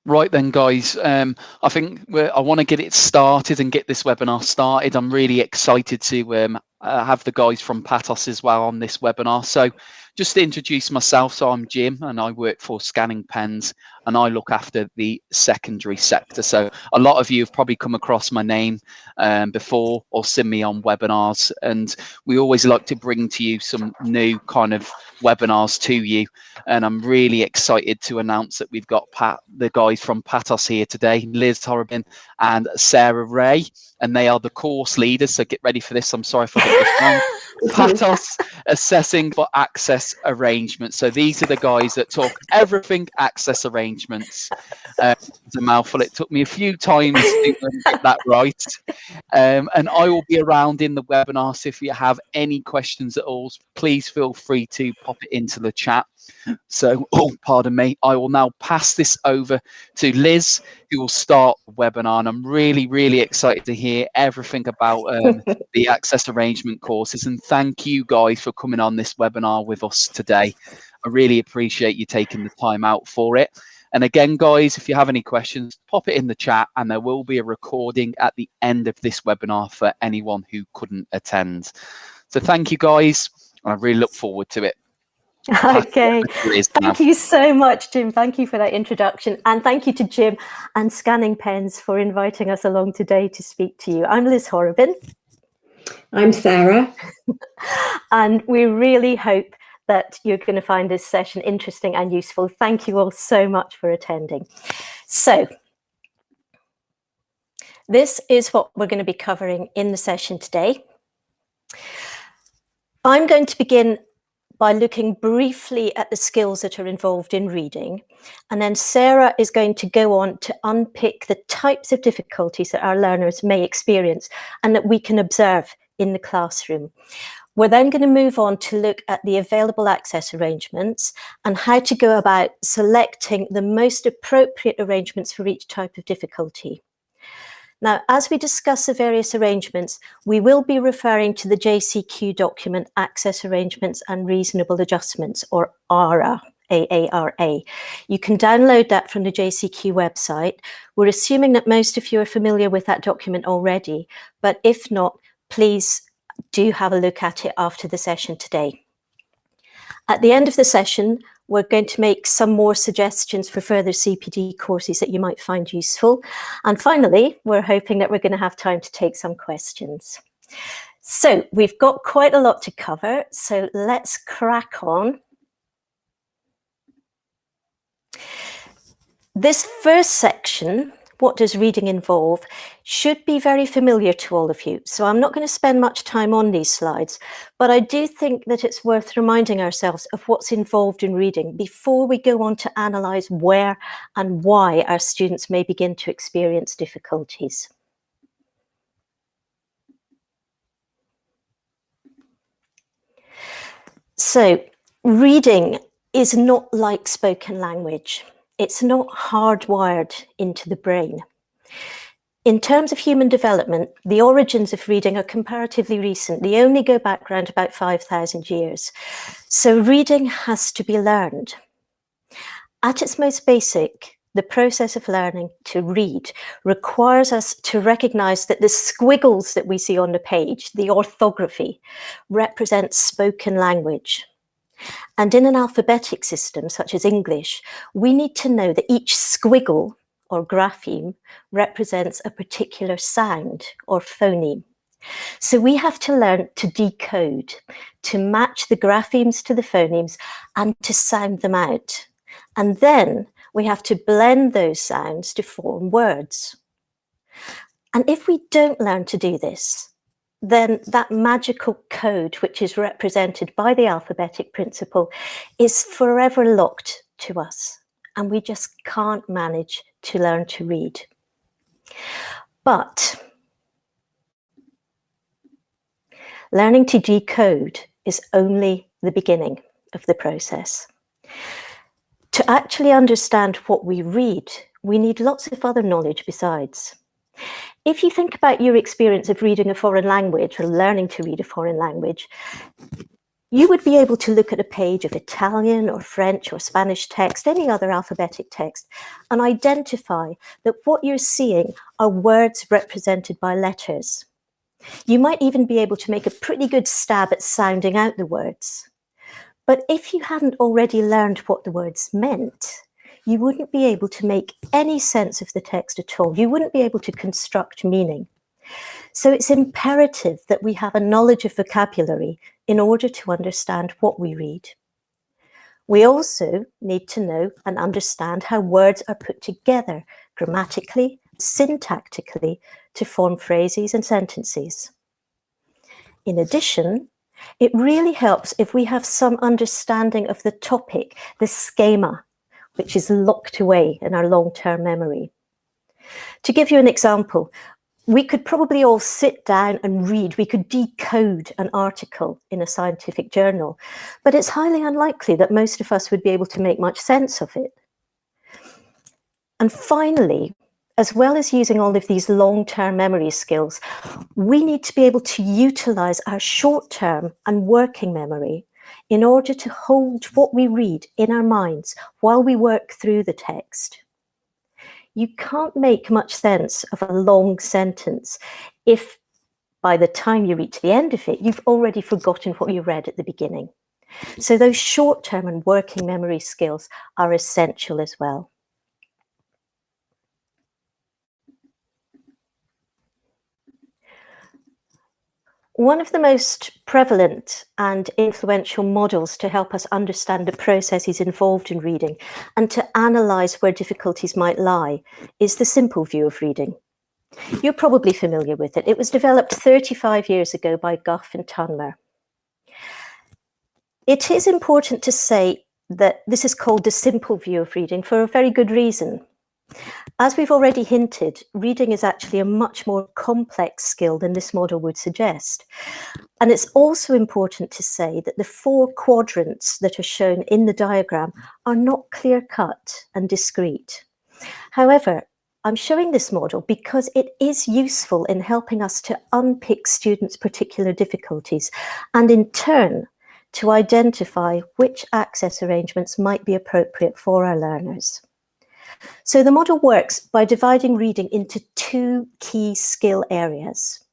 Right then, guys, I think I want to get it started and get this webinar started. I'm really excited to have the guys from Patos as well on this webinar. So just to introduce myself, so I'm Jim and I work for Scanning Pens and I look after the secondary sector. So a lot of you have probably come across my name before or seen me on webinars, and we always like to bring to you some new kind of webinars to you. And I'm really excited to announce that we've got the guys from Patos here today, Liz Horrobin and Sarah Ray, and they are the course leaders. So get ready for this. I'm sorry if I got this wrong. Patos Assessing for Access Arrangements. So these are the guys that talk everything access arrangements. It's a mouthful. It took me a few times to get that right. And I will be around in the webinar. So if you have any questions at all, please feel free to pop it into the chat. So, pardon me, I will now pass this over to Liz, who will start the webinar. And I'm really, really excited to hear everything about the access arrangement courses. And thank you guys for coming on this webinar with us today. I really appreciate you taking the time out for it. And again, guys, if you have any questions, pop it in the chat and there will be a recording at the end of this webinar for anyone who couldn't attend. So thank you, guys. I really look forward to it. Okay, thank you so much, Jim. Thank you for that introduction. And thank you to Jim and Scanning Pens for inviting us along today to speak to you. I'm Liz Horrobin. I'm Sarah. And we really hope that you're going to find this session interesting and useful. Thank you all so much for attending. So this is what we're going to be covering in the session today. I'm going to begin by looking briefly at the skills that are involved in reading. And then Sarah is going to go on to unpick the types of difficulties that our learners may experience and that we can observe in the classroom. We're then going to move on to look at the available access arrangements and how to go about selecting the most appropriate arrangements for each type of difficulty. Now, as we discuss the various arrangements, we will be referring to the JCQ document, Access Arrangements and Reasonable Adjustments, or AARA, A-A-R-A. You can download that from the JCQ website. We're assuming that most of you are familiar with that document already, but if not, please do have a look at it after the session today. At the end of the session, we're going to make some more suggestions for further CPD courses that you might find useful. And finally, we're hoping that we're going to have time to take some questions. So we've got quite a lot to cover, so let's crack on. This first section, what does reading involve, should be very familiar to all of you. So I'm not going to spend much time on these slides, but I do think that it's worth reminding ourselves of what's involved in reading before we go on to analyse where and why our students may begin to experience difficulties. So reading is not like spoken language. It's not hardwired into the brain. In terms of human development, the origins of reading are comparatively recent. They only go back around about 5,000 years. So reading has to be learned. At its most basic, the process of learning to read requires us to recognize that the squiggles that we see on the page, the orthography, represents spoken language. And in an alphabetic system, such as English, we need to know that each squiggle or grapheme represents a particular sound or phoneme. So we have to learn to decode, to match the graphemes to the phonemes and to sound them out. And then we have to blend those sounds to form words. And if we don't learn to do this, then that magical code, which is represented by the alphabetic principle, is forever locked to us, and we just can't manage to learn to read. But learning to decode is only the beginning of the process. To actually understand what we read, we need lots of other knowledge besides. If you think about your experience of reading a foreign language or learning to read a foreign language, You would be able to look at a page of Italian or French or Spanish text, any other alphabetic text, and identify that what you're seeing are words represented by letters. You might even be able to make a pretty good stab at sounding out the words. But if you hadn't already learned what the words meant, you wouldn't be able to make any sense of the text at all. You wouldn't be able to construct meaning. So it's imperative that we have a knowledge of vocabulary in order to understand what we read. We also need to know and understand how words are put together grammatically, syntactically, to form phrases and sentences. In addition, it really helps if we have some understanding of the topic, the schema, which is locked away in our long-term memory. To give you an example, we could probably all sit down and read, we could decode an article in a scientific journal, but it's highly unlikely that most of us would be able to make much sense of it. And finally, as well as using all of these long-term memory skills, we need to be able to utilize our short-term and working memory in order to hold what we read in our minds while we work through the text. You can't make much sense of a long sentence if by the time you reach the end of it, you've already forgotten what you read at the beginning. So those short-term and working memory skills are essential as well. One of the most prevalent and influential models to help us understand the processes involved in reading and to analyse where difficulties might lie is the simple view of reading. You're probably familiar with it. It was developed 35 years ago by Gough and Tunmer. It is important to say that this is called the simple view of reading for a very good reason. As we've already hinted, reading is actually a much more complex skill than this model would suggest. And it's also important to say that the 4 quadrants that are shown in the diagram are not clear-cut and discrete. However, I'm showing this model because it is useful in helping us to unpick students' particular difficulties and in turn to identify which access arrangements might be appropriate for our learners. So the model works by dividing reading into 2 key skill areas.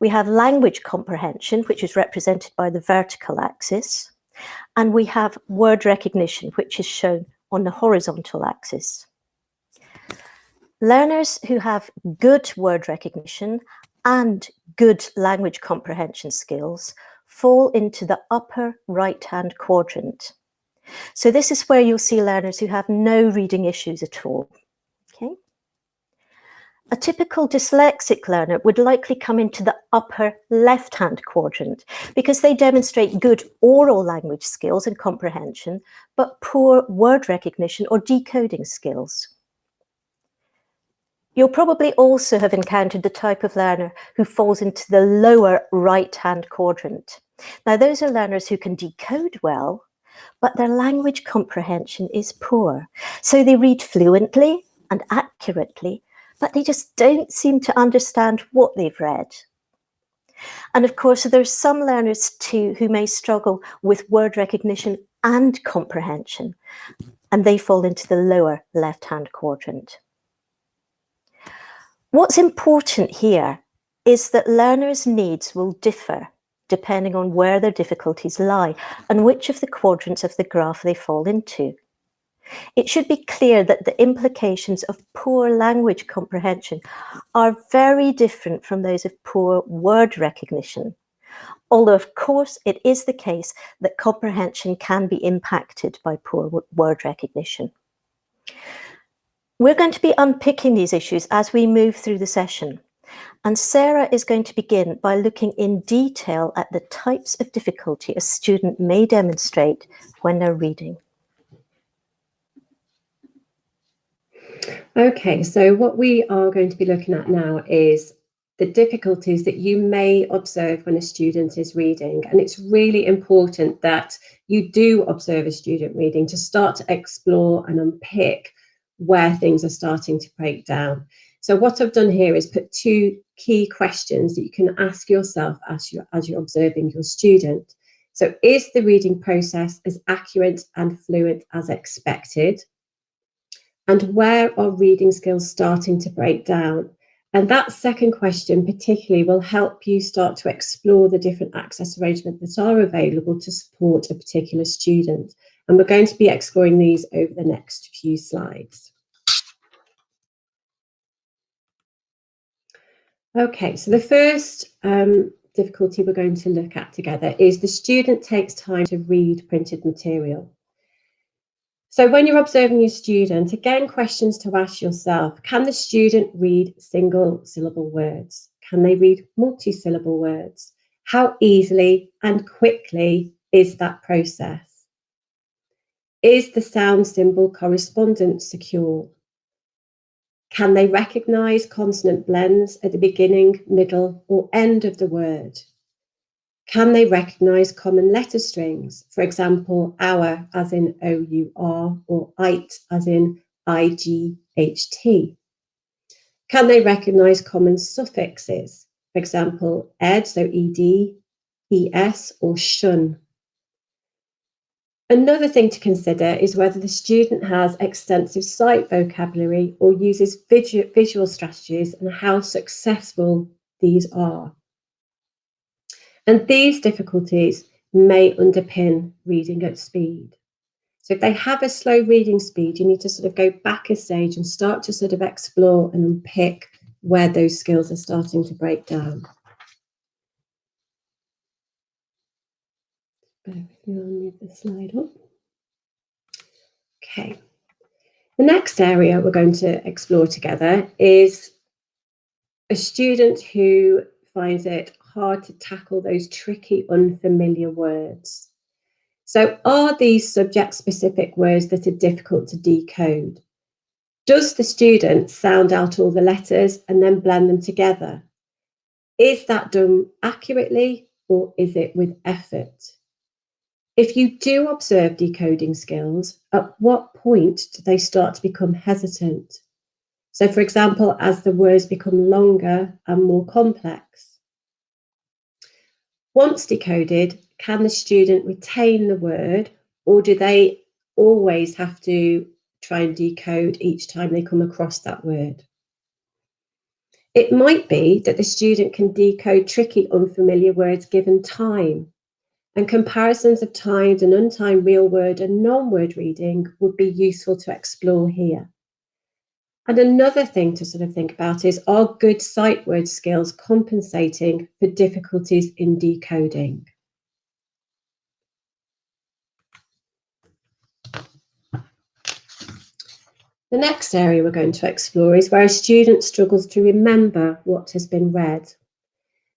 We have language comprehension, which is represented by the vertical axis, and we have word recognition, which is shown on the horizontal axis. Learners who have good word recognition and good language comprehension skills fall into the upper right-hand quadrant. So this is where you'll see learners who have no reading issues at all. Okay? A typical dyslexic learner would likely come into the upper left-hand quadrant because they demonstrate good oral language skills and comprehension, but poor word recognition or decoding skills. You'll probably also have encountered the type of learner who falls into the lower right-hand quadrant. Now, those are learners who can decode well, but their language comprehension is poor. So they read fluently and accurately, but they just don't seem to understand what they've read. And of course, there are some learners too who may struggle with word recognition and comprehension, and they fall into the lower left-hand quadrant. What's important here is that learners' needs will differ depending on where their difficulties lie and which of the quadrants of the graph they fall into. It should be clear that the implications of poor language comprehension are very different from those of poor word recognition, although of course it is the case that comprehension can be impacted by poor word recognition. We're going to be unpicking these issues as we move through the session. And Sarah is going to begin by looking in detail at the types of difficulty a student may demonstrate when they're reading. Okay, so what we are going to be looking at now is the difficulties that you may observe when a student is reading. And it's really important that you do observe a student reading to start to explore and unpick where things are starting to break down. So what I've done here is put 2 key questions that you can ask yourself as you're observing your student. So is the reading process as accurate and fluent as expected? And where are reading skills starting to break down? And that second question particularly will help you start to explore the different access arrangements that are available to support a particular student. And we're going to be exploring these over the next few slides. Okay, so the first difficulty we're going to look at together is the student takes time to read printed material. So when you're observing your student, again, questions to ask yourself: can the student read single syllable words? Can they read multi-syllable words? How easily and quickly is that process? Is the sound symbol correspondence secure? Can they recognise consonant blends at the beginning, middle, or end of the word? Can they recognise common letter strings? For example, our as in O-U-R, or it as in I-G-H-T. Can they recognise common suffixes? For example, ed, so ed, es, or shun. Another thing to consider is whether the student has extensive sight vocabulary or uses visual strategies, and how successful these are. And these difficulties may underpin reading at speed. So if they have a slow reading speed, you need to sort of go back a stage and start to sort of explore and unpick where those skills are starting to break down. Bear with me, I'll move the slide up. Okay. The next area we're going to explore together is a student who finds it hard to tackle those tricky, unfamiliar words. So are these subject-specific words that are difficult to decode? Does the student sound out all the letters and then blend them together? Is that done accurately, or is it with effort? If you do observe decoding skills, at what point do they start to become hesitant? So, for example, as the words become longer and more complex. Once decoded, can the student retain the word, or do they always have to try and decode each time they come across that word? It might be that the student can decode tricky, unfamiliar words given time, and comparisons of timed and untimed real word and non-word reading would be useful to explore here. And another thing to sort of think about is, are good sight word skills compensating for difficulties in decoding? The next area we're going to explore is where a student struggles to remember what has been read.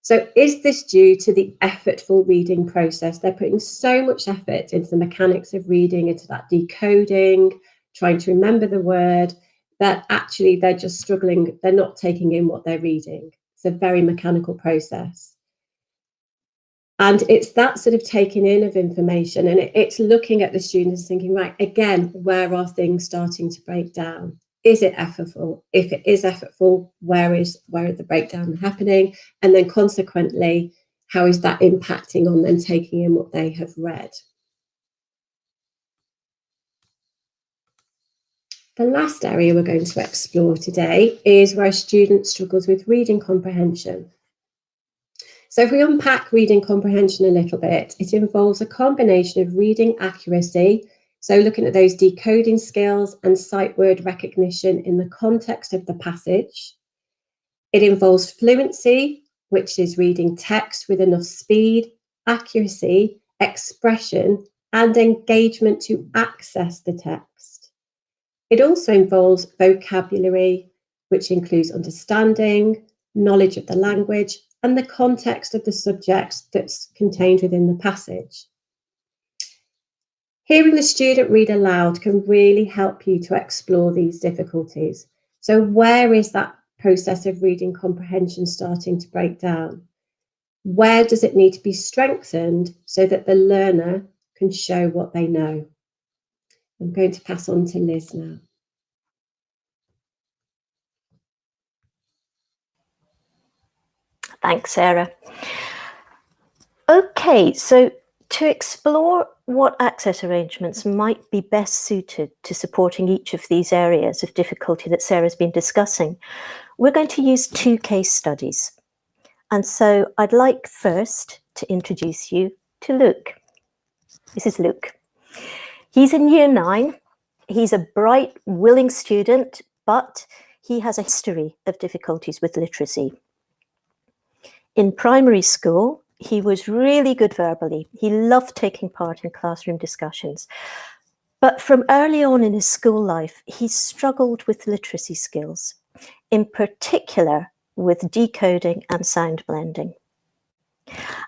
So is this due to the effortful reading process? They're putting so much effort into the mechanics of reading, into that decoding, trying to remember the word, that actually they're just struggling, they're not taking in what they're reading. It's a very mechanical process. And it's that sort of taking in of information, and it's looking at the students thinking, right, again, where are things starting to break down? Is it effortful? If it is effortful, where is the breakdown happening? And then consequently, how is that impacting on them taking in what they have read? The last area we're going to explore today is where a student struggles with reading comprehension. So if we unpack reading comprehension a little bit, it involves a combination of reading accuracy, so looking at those decoding skills and sight word recognition in the context of the passage. It involves fluency, which is reading text with enough speed, accuracy, expression, and engagement to access the text. It also involves vocabulary, which includes understanding, knowledge of the language, and the context of the subject that's contained within the passage. Hearing the student read aloud can really help you to explore these difficulties. So where is that process of reading comprehension starting to break down? Where does it need to be strengthened so that the learner can show what they know? I'm going to pass on to Liz now. Thanks, Sarah. Okay, so To explore what access arrangements might be best suited to supporting each of these areas of difficulty that Sarah's been discussing, we're going to use 2 case studies. And so I'd like first to introduce you to Luke. This is Luke. He's in year 9. He's a bright, willing student, but he has a history of difficulties with literacy. In primary school, he was really good verbally. He loved taking part in classroom discussions. But from early on in his school life, he struggled with literacy skills, in particular with decoding and sound blending.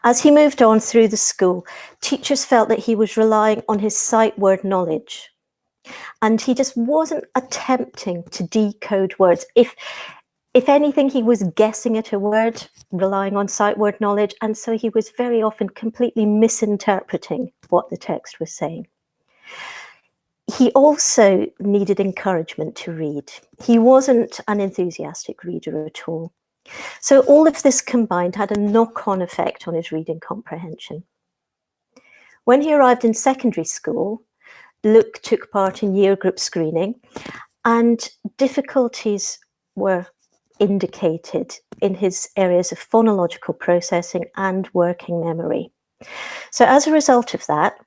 As he moved on through the school, teachers felt that he was relying on his sight word knowledge, and he just wasn't attempting to decode words. If anything, he was guessing at a word, relying on sight word knowledge, and so he was very often completely misinterpreting what the text was saying. He also needed encouragement to read. He wasn't an enthusiastic reader at all. So all of this combined had a knock-on effect on his reading comprehension. When he arrived in secondary school, Luke took part in year group screening, and difficulties were indicated in his areas of phonological processing and working memory. So as a result of that,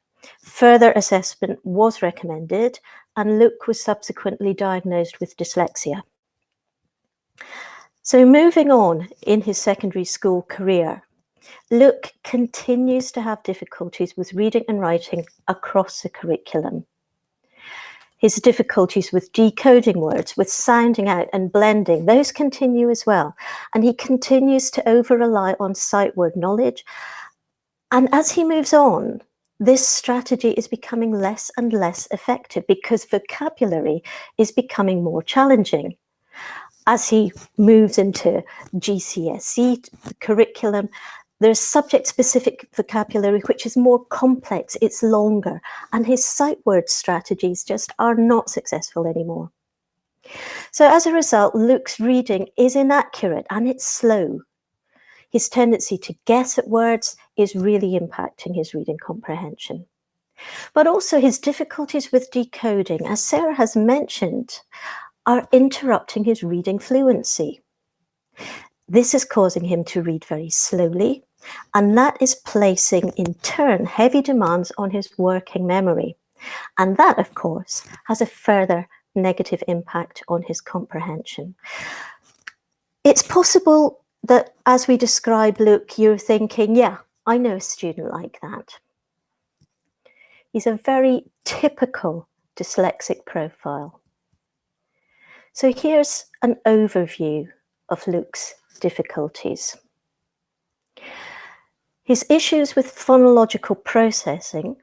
further assessment was recommended, and Luke was subsequently diagnosed with dyslexia. So moving on in his secondary school career, Luke continues to have difficulties with reading and writing across the curriculum. His difficulties with decoding words, with sounding out and blending, those continue as well. And he continues to over-rely on sight word knowledge. And as he moves on, this strategy is becoming less and less effective because vocabulary is becoming more challenging. As he moves into GCSE curriculum, there's subject-specific vocabulary which is more complex, it's longer, and his sight word strategies just are not successful anymore. So as a result, Luke's reading is inaccurate and it's slow. His tendency to guess at words is really impacting his reading comprehension. But also his difficulties with decoding, as Sarah has mentioned, are interrupting his reading fluency. This is causing him to read very slowly, and that is placing, in turn, heavy demands on his working memory. And that, of course, has a further negative impact on his comprehension. It's possible that as we describe Luke, you're thinking, yeah, I know a student like that. He's a very typical dyslexic profile. So here's an overview of Luke's difficulties. His issues with phonological processing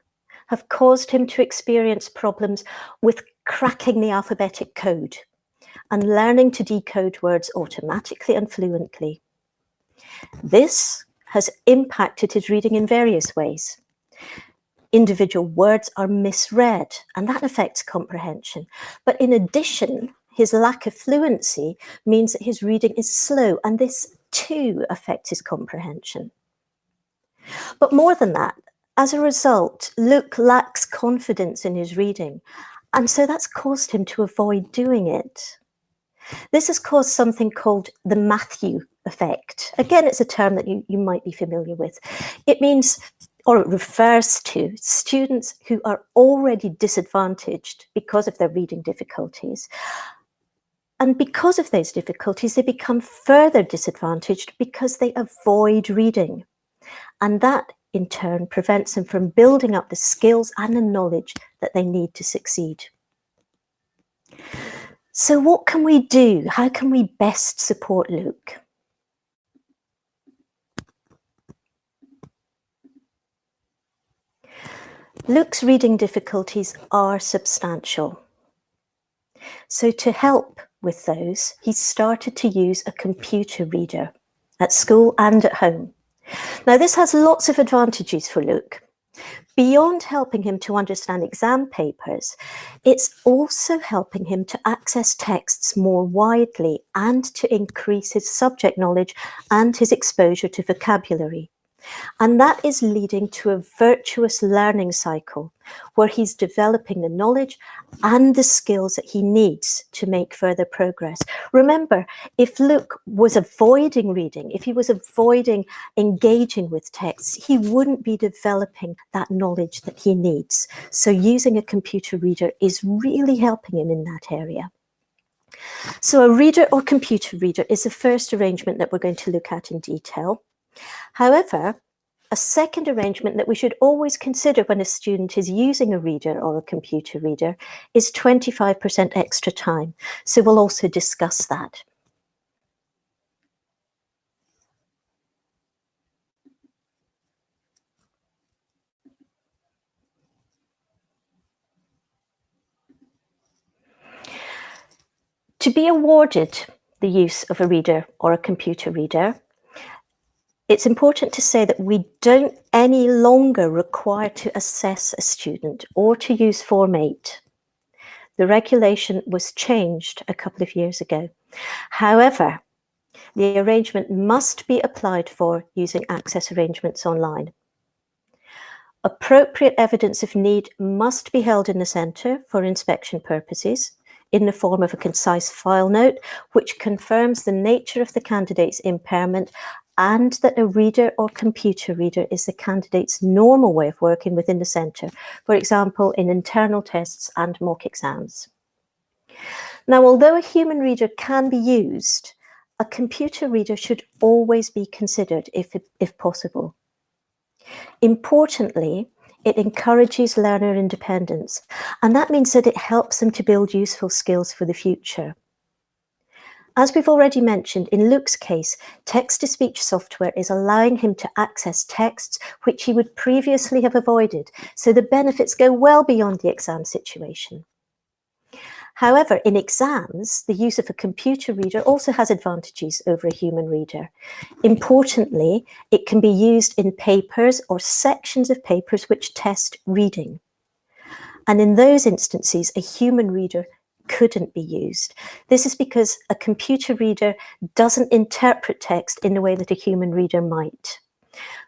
have caused him to experience problems with cracking the alphabetic code and learning to decode words automatically and fluently. This has impacted his reading in various ways. Individual words are misread, and that affects comprehension. But in addition, his lack of fluency means that his reading is slow, and this too affects his comprehension. But more than that, as a result, Luke lacks confidence in his reading, and so that's caused him to avoid doing it. This has caused something called the Matthew effect. Again, it's a term that you might be familiar with. It means, or it refers to, students who are already disadvantaged because of their reading difficulties. And because of those difficulties, they become further disadvantaged because they avoid reading. And that, in turn, prevents them from building up the skills and the knowledge that they need to succeed. So what can we do? How can we best support Luke? Luke's reading difficulties are substantial. So to help with those, he started to use a computer reader at school and at home. Now, this has lots of advantages for Luke. Beyond helping him to understand exam papers, it's also helping him to access texts more widely and to increase his subject knowledge and his exposure to vocabulary. And that is leading to a virtuous learning cycle where he's developing the knowledge and the skills that he needs to make further progress. Remember, if Luke was avoiding reading, if he was avoiding engaging with texts, he wouldn't be developing that knowledge that he needs. So using a computer reader is really helping him in that area. So a reader or computer reader is the first arrangement that we're going to look at in detail. However, a second arrangement that we should always consider when a student is using a reader or a computer reader is 25% extra time. So we'll also discuss that. To be awarded the use of a reader or a computer reader, it's important to say that we don't any longer require to assess a student or to use Form 8. The regulation was changed a couple of years ago. However, the arrangement must be applied for using access arrangements online. Appropriate evidence of need must be held in the centre for inspection purposes in the form of a concise file note, which confirms the nature of the candidate's impairment and that a reader or computer reader is the candidate's normal way of working within the centre, for example, in internal tests and mock exams. Now, although a human reader can be used, a computer reader should always be considered if possible. Importantly, it encourages learner independence, and that means that it helps them to build useful skills for the future. As we've already mentioned, in Luke's case, text-to-speech software is allowing him to access texts which he would previously have avoided, so the benefits go well beyond the exam situation. However, in exams, the use of a computer reader also has advantages over a human reader. Importantly, it can be used in papers or sections of papers which test reading. And in those instances, a human reader couldn't be used. This is because a computer reader doesn't interpret text in the way that a human reader might.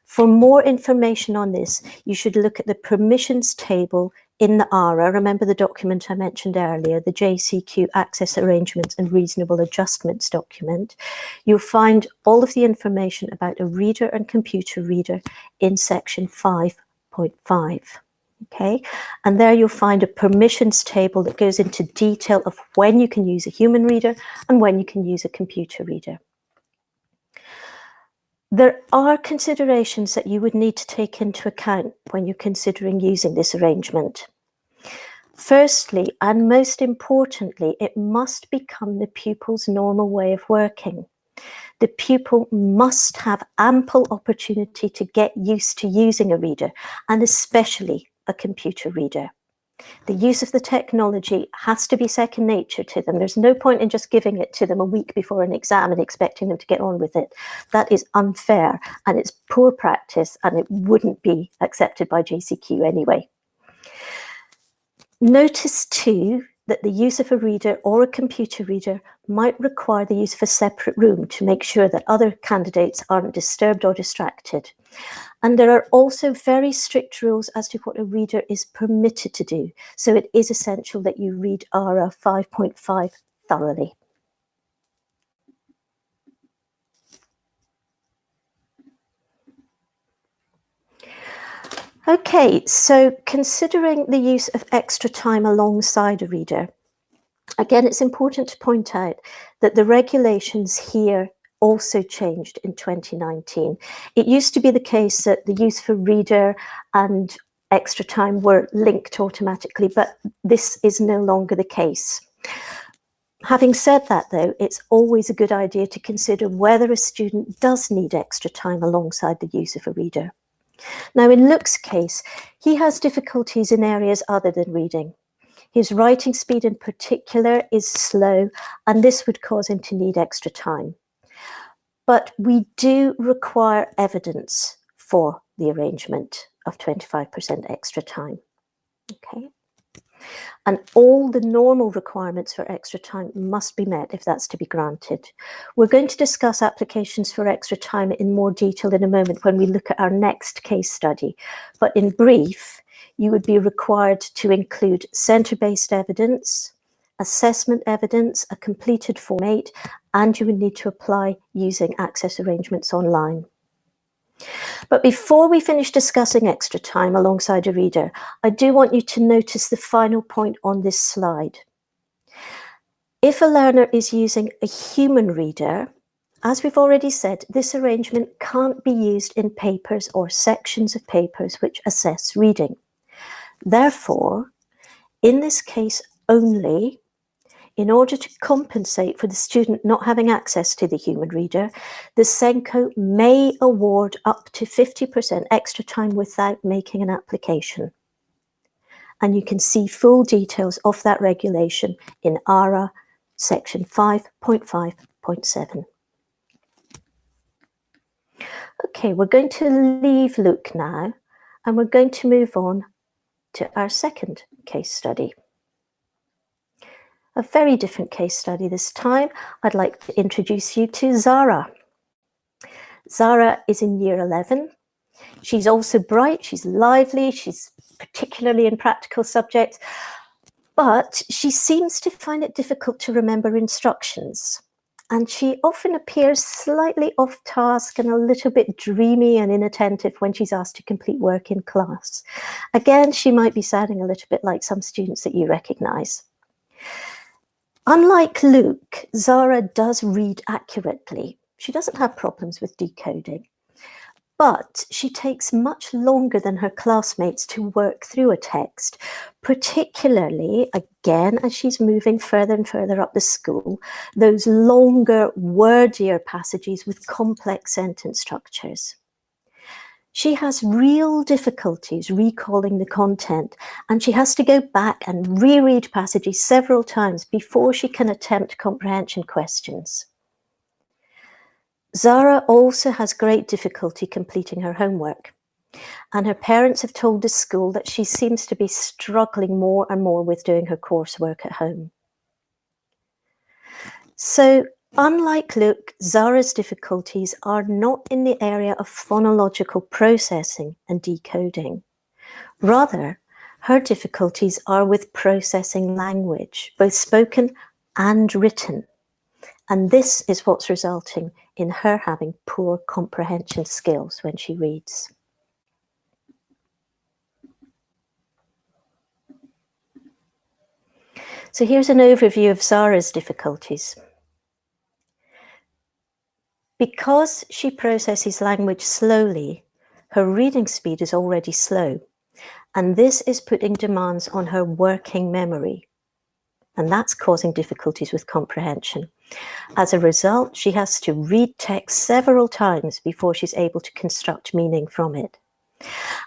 For more information on this, you should look at the permissions table in the ARA. Remember the document I mentioned earlier, the JCQ Access Arrangements and Reasonable Adjustments document. You'll find all of the information about a reader and computer reader in section 5.5. Okay, and there you'll find a permissions table that goes into detail of when you can use a human reader and when you can use a computer reader. There are considerations that you would need to take into account when you're considering using this arrangement. Firstly, and most importantly, it must become the pupil's normal way of working. The pupil must have ample opportunity to get used to using a reader, and especially a computer reader. The use of the technology has to be second nature to them. There's no point in just giving it to them a week before an exam and expecting them to get on with it. That is unfair and it's poor practice, and it wouldn't be accepted by JCQ anyway. Notice too that the use of a reader or a computer reader might require the use of a separate room to make sure that other candidates aren't disturbed or distracted. And there are also very strict rules as to what a reader is permitted to do. So it is essential that you read ARA 5.5 thoroughly. Okay, so considering the use of extra time alongside a reader, again, it's important to point out that the regulations here also changed in 2019. It used to be the case that the use for reader and extra time were linked automatically, but this is no longer the case. Having said that, though, it's always a good idea to consider whether a student does need extra time alongside the use of a reader. Now, in Luke's case, he has difficulties in areas other than reading. His writing speed in particular is slow, and this would cause him to need extra time. But we do require evidence for the arrangement of 25% extra time. Okay. And all the normal requirements for extra time must be met if that's to be granted. We're going to discuss applications for extra time in more detail in a moment when we look at our next case study. But in brief, you would be required to include centre-based evidence, assessment evidence, a completed Form 8, and you would need to apply using access arrangements online. But before we finish discussing extra time alongside a reader, I do want you to notice the final point on this slide. If a learner is using a human reader, as we've already said, this arrangement can't be used in papers or sections of papers which assess reading. Therefore, in this case only, in order to compensate for the student not having access to the human reader, the SENCO may award up to 50% extra time without making an application. And you can see full details of that regulation in ARA section 5.5.7. Okay, we're going to leave Luke now, and we're going to move on to our second case study. A very different case study this time. I'd like to introduce you to Zara. Zara is in year 11. She's also bright, she's lively, she's particularly in practical subjects, but she seems to find it difficult to remember instructions. And she often appears slightly off task and a little bit dreamy and inattentive when she's asked to complete work in class. Again, she might be sounding a little bit like some students that you recognise. Unlike Luke, Zara does read accurately. She doesn't have problems with decoding, but she takes much longer than her classmates to work through a text, particularly, again, as she's moving further and further up the school, those longer, wordier passages with complex sentence structures. She has real difficulties recalling the content, and she has to go back and reread passages several times before she can attempt comprehension questions. Zara also has great difficulty completing her homework, and her parents have told the school that she seems to be struggling more and more with doing her coursework at home. So, unlike Luke, Zara's difficulties are not in the area of phonological processing and decoding. Rather, her difficulties are with processing language, both spoken and written. And this is what's resulting in her having poor comprehension skills when she reads. So here's an overview of Zara's difficulties. Because she processes language slowly, her reading speed is already slow, and this is putting demands on her working memory, and that's causing difficulties with comprehension. As a result, she has to read text several times before she's able to construct meaning from it.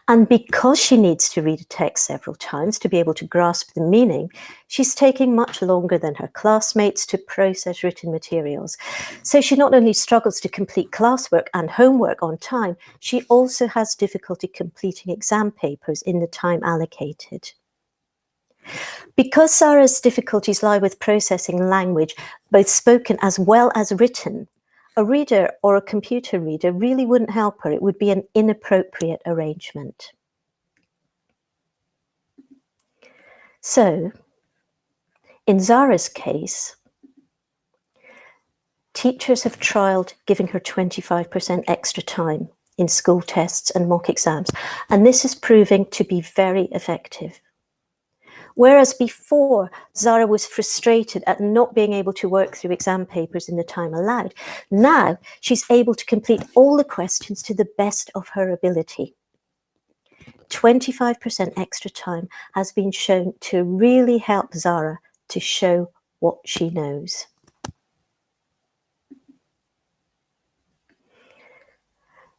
And because she needs to read a text several times to be able to grasp the meaning, she's taking much longer than her classmates to process written materials. So she not only struggles to complete classwork and homework on time, she also has difficulty completing exam papers in the time allocated. Because Zara's difficulties lie with processing language, both spoken as well as written, a reader or a computer reader really wouldn't help her. It would be an inappropriate arrangement. So, in Zara's case, teachers have trialled giving her 25% extra time in school tests and mock exams, and this is proving to be very effective. Whereas before, Zara was frustrated at not being able to work through exam papers in the time allowed, now she's able to complete all the questions to the best of her ability. 25% extra time has been shown to really help Zara to show what she knows.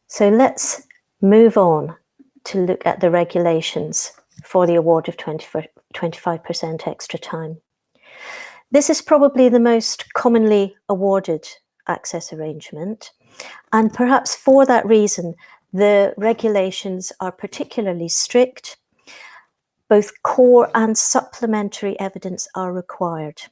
So let's move on to look at the regulations for the award of 25% extra time. This is probably the most commonly awarded access arrangement, and perhaps for that reason, the regulations are particularly strict. both core and supplementary evidence are required.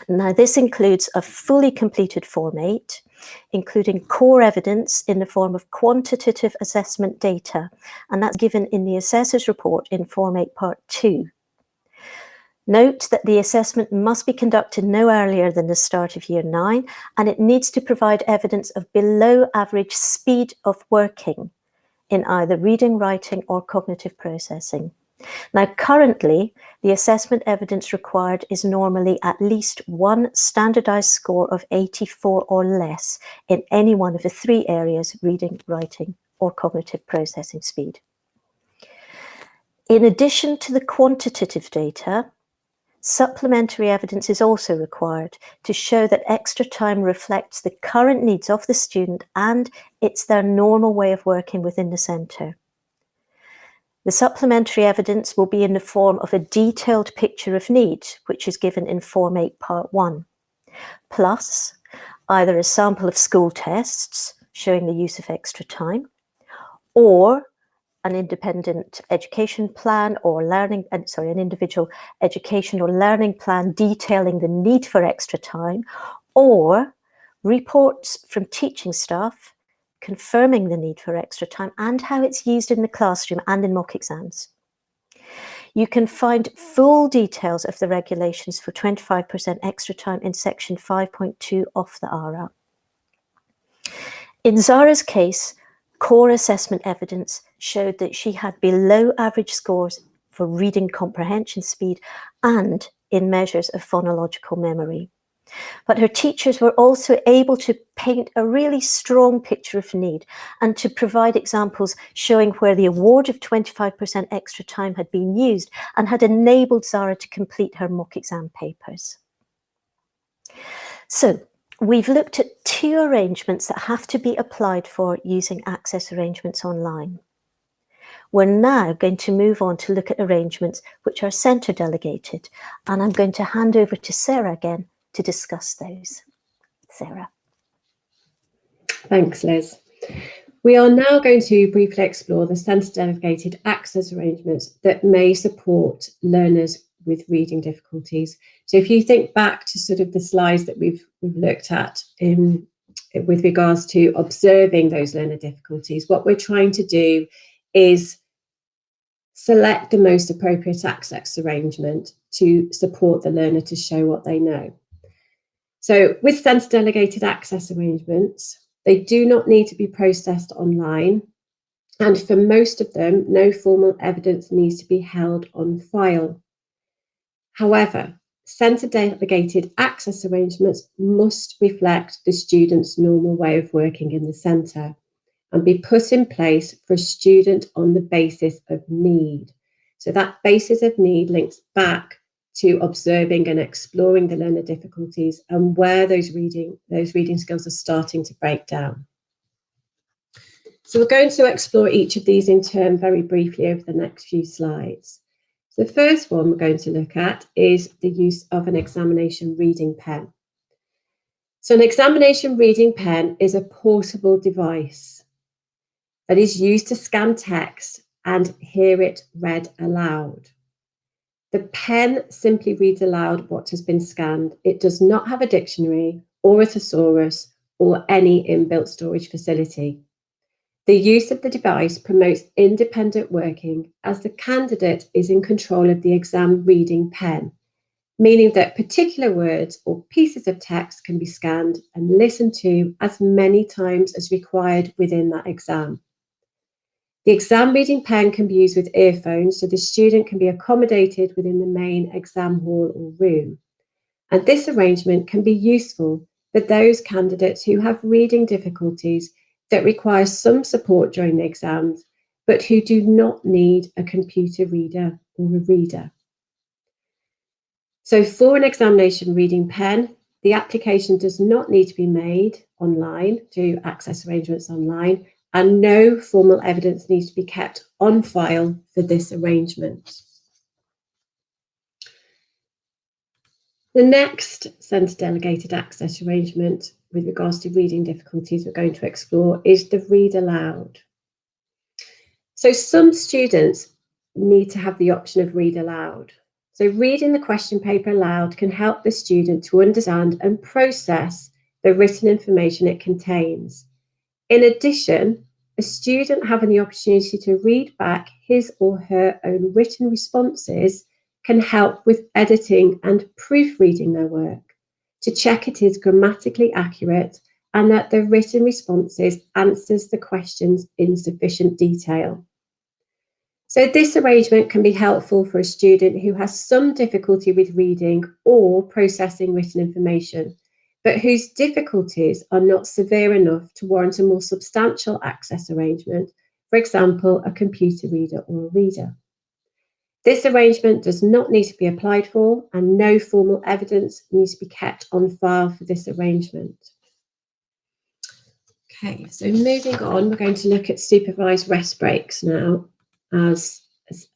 Now, this includes a fully completed Form 8, including core evidence in the form of quantitative assessment data, and that's given in the assessor's report in Form 8 Part 2. Note that the assessment must be conducted no earlier than the start of Year 9, and it needs to provide evidence of below average speed of working in either reading, writing, or cognitive processing. Now, currently, the assessment evidence required is normally at least one standardised score of 84 or less in any one of the 3 areas, reading, writing, or cognitive processing speed. In addition to the quantitative data, supplementary evidence is also required to show that extra time reflects the current needs of the student and it's their normal way of working within the centre. The supplementary evidence will be in the form of a detailed picture of need, which is given in Form 8 Part 1, plus either a sample of school tests showing the use of extra time, or an independent education plan or an individual education or learning plan detailing the need for extra time, or reports from teaching staff confirming the need for extra time and how it's used in the classroom and in mock exams. You can find full details of the regulations for 25% extra time in section 5.2 of the ARA. In Zara's case, core assessment evidence showed that she had below average scores for reading comprehension speed and in measures of phonological memory. But her teachers were also able to paint a really strong picture of need and to provide examples showing where the award of 25% extra time had been used and had enabled Zara to complete her mock exam papers. So we've looked at 2 arrangements that have to be applied for using access arrangements online. We're now going to move on to look at arrangements which are centre delegated, and I'm going to hand over to Sarah again to discuss those. Sarah. Thanks, Liz. We are now going to briefly explore the centre delegated access arrangements that may support learners with reading difficulties. So if you think back to sort of the slides that we've looked at with regards to observing those learner difficulties, what we're trying to do is select the most appropriate access arrangement to support the learner to show what they know. So with centre delegated access arrangements, they do not need to be processed online, and for most of them, no formal evidence needs to be held on file. However, centre delegated access arrangements must reflect the student's normal way of working in the centre and be put in place for a student on the basis of need. So that basis of need links back to observing and exploring the learner difficulties and where those reading skills are starting to break down. So we're going to explore each of these in turn very briefly over the next few slides. So the first one we're going to look at is the use of an examination reading pen. So an examination reading pen is a portable device that is used to scan text and hear it read aloud. The pen simply reads aloud what has been scanned. It does not have a dictionary or a thesaurus or any inbuilt storage facility. The use of the device promotes independent working as the candidate is in control of the exam reading pen, meaning that particular words or pieces of text can be scanned and listened to as many times as required within that exam. The exam reading pen can be used with earphones, so the student can be accommodated within the main exam hall or room. And this arrangement can be useful for those candidates who have reading difficulties that require some support during the exams, but who do not need a computer reader or a reader. So for an examination reading pen, the application does not need to be made online to access arrangements online, and no formal evidence needs to be kept on file for this arrangement. The next centre delegated access arrangement with regards to reading difficulties we're going to explore is the read aloud. So some students need to have the option of read aloud. So reading the question paper aloud can help the student to understand and process the written information it contains. In addition, a student having the opportunity to read back his or her own written responses can help with editing and proofreading their work to check it is grammatically accurate and that the written responses answers the questions in sufficient detail. So this arrangement can be helpful for a student who has some difficulty with reading or processing written information, but whose difficulties are not severe enough to warrant a more substantial access arrangement, for example, a computer reader or a reader. This arrangement does not need to be applied for, and no formal evidence needs to be kept on file for this arrangement. Okay, so moving on, we're going to look at supervised rest breaks now as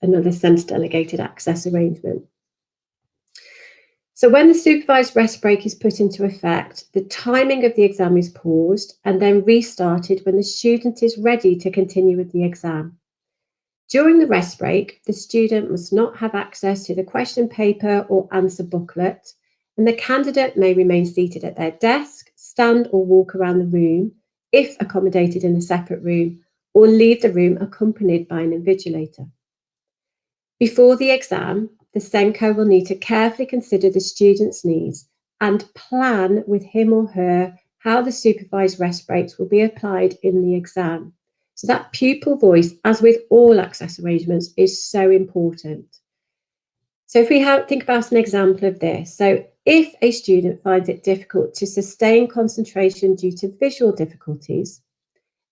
another centre delegated access arrangement. So when the supervised rest break is put into effect, the timing of the exam is paused and then restarted when the student is ready to continue with the exam. During the rest break, the student must not have access to the question paper or answer booklet, and the candidate may remain seated at their desk, stand or walk around the room, if accommodated in a separate room, or leave the room accompanied by an invigilator. Before the exam, the SENCO will need to carefully consider the student's needs and plan with him or her how the supervised rest breaks will be applied in the exam. So that pupil voice, as with all access arrangements, is so important. So if we think about an example of this, so if a student finds it difficult to sustain concentration due to visual difficulties,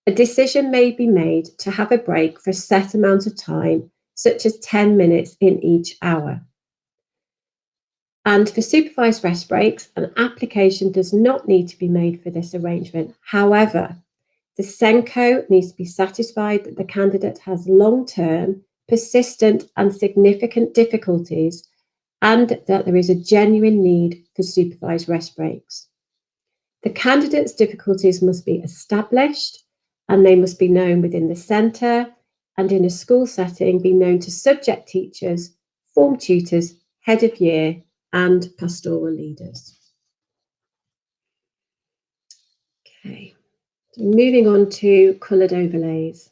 a decision may be made to have a break for a set amount of time, such as 10 minutes in each hour. And for supervised rest breaks, an application does not need to be made for this arrangement. However, the SENCO needs to be satisfied that the candidate has long-term, persistent and significant difficulties and that there is a genuine need for supervised rest breaks. The candidate's difficulties must be established and they must be known within the centre and in a school setting be known to subject teachers, form tutors, head of year and pastoral leaders. Okay. Moving on to coloured overlays.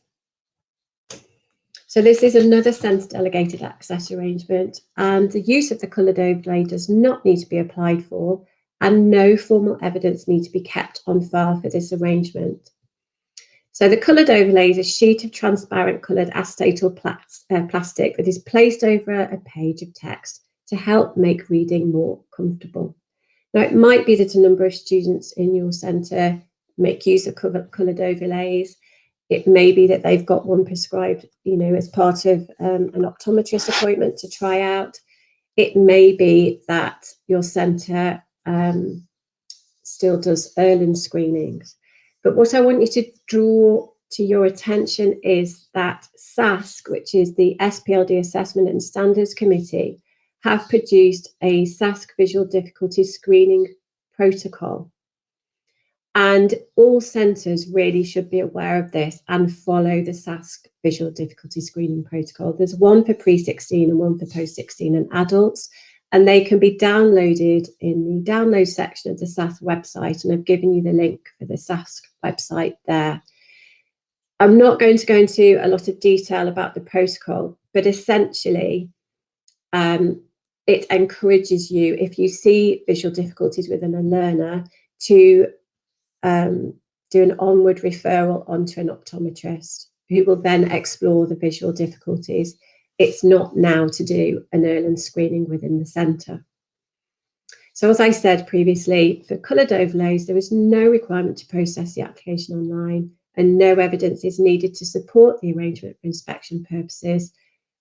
So this is another centre delegated access arrangement, and the use of the coloured overlay does not need to be applied for, and no formal evidence needs to be kept on file for this arrangement. So the coloured overlay is a sheet of transparent coloured acetate or plastic that is placed over a page of text to help make reading more comfortable. Now it might be that a number of students in your centre make use of coloured overlays. It may be that they've got one prescribed, as part of an optometrist appointment to try out. It may be that your centre still does Erlen screenings. But what I want you to draw to your attention is that SASC, which is the SPLD Assessment and Standards Committee, have produced a SASC visual difficulty screening protocol. And all centres really should be aware of this and follow the SASC visual difficulty screening protocol. There's one for pre-16 and one for post-16 and adults, and they can be downloaded in the download section of the SASC website, and I've given you the link for the SASC website there. I'm not going to go into a lot of detail about the protocol, but essentially it encourages you, if you see visual difficulties within a learner, to do an onward referral onto an optometrist who will then explore the visual difficulties. It's not now to do an Erlen screening within the centre. So as I said previously, for coloured overlays, there is no requirement to process the application online and no evidence is needed to support the arrangement for inspection purposes.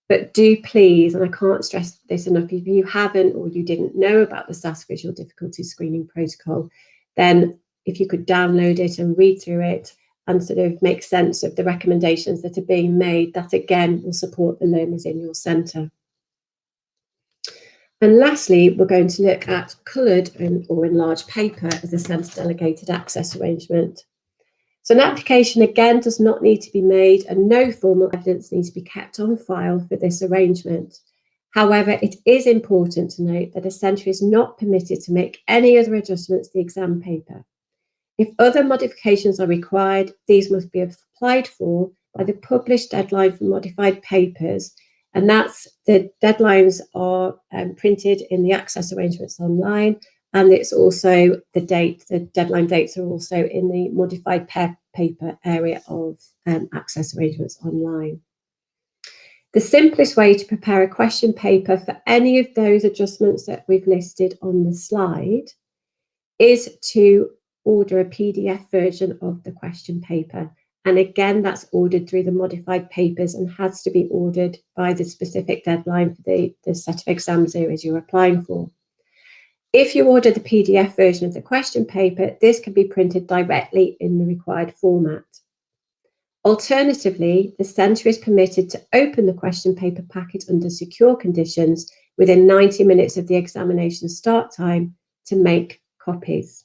But do please, and I can't stress this enough, if you haven't or you didn't know about the SASC visual difficulty screening protocol, then if you could download it and read through it and sort of make sense of the recommendations that are being made, that again will support the learners in your centre. And lastly, we're going to look at coloured or enlarged paper as a centre delegated access arrangement. So an application, again, does not need to be made, and no formal evidence needs to be kept on file for this arrangement. However, it is important to note that a centre is not permitted to make any other adjustments to the exam paper. If other modifications are required, these must be applied for by the published deadline for modified papers, and that's the deadlines are printed in the access arrangements online, and it's also the deadline dates are also in the modified paper area of access arrangements online. The simplest way to prepare a question paper for any of those adjustments that we've listed on the slide is to order a PDF version of the question paper. And again, that's ordered through the modified papers and has to be ordered by the specific deadline for the set of exam series you're applying for. If you order the PDF version of the question paper, this can be printed directly in the required format. Alternatively, the centre is permitted to open the question paper packet under secure conditions within 90 minutes of the examination start time to make copies.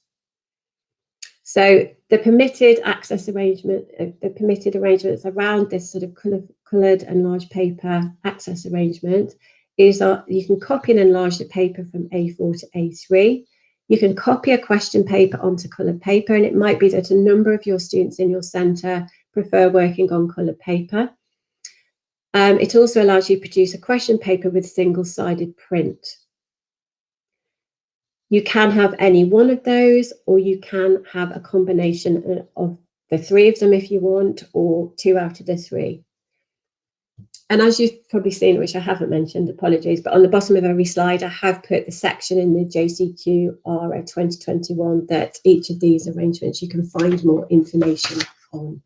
So the permitted access arrangement, the permitted arrangements around this sort of coloured enlarged paper access arrangement is that you can copy and enlarge the paper from A4 to A3. You can copy a question paper onto coloured paper, and it might be that a number of your students in your centre prefer working on coloured paper. It also allows you to produce a question paper with single-sided print. You can have any one of those, or you can have a combination of the three of them if you want, or 2 out of the 3. And as you've probably seen, which I haven't mentioned, apologies, but on the bottom of every slide, I have put the section in the JCQR 2021 that each of these arrangements you can find more information on.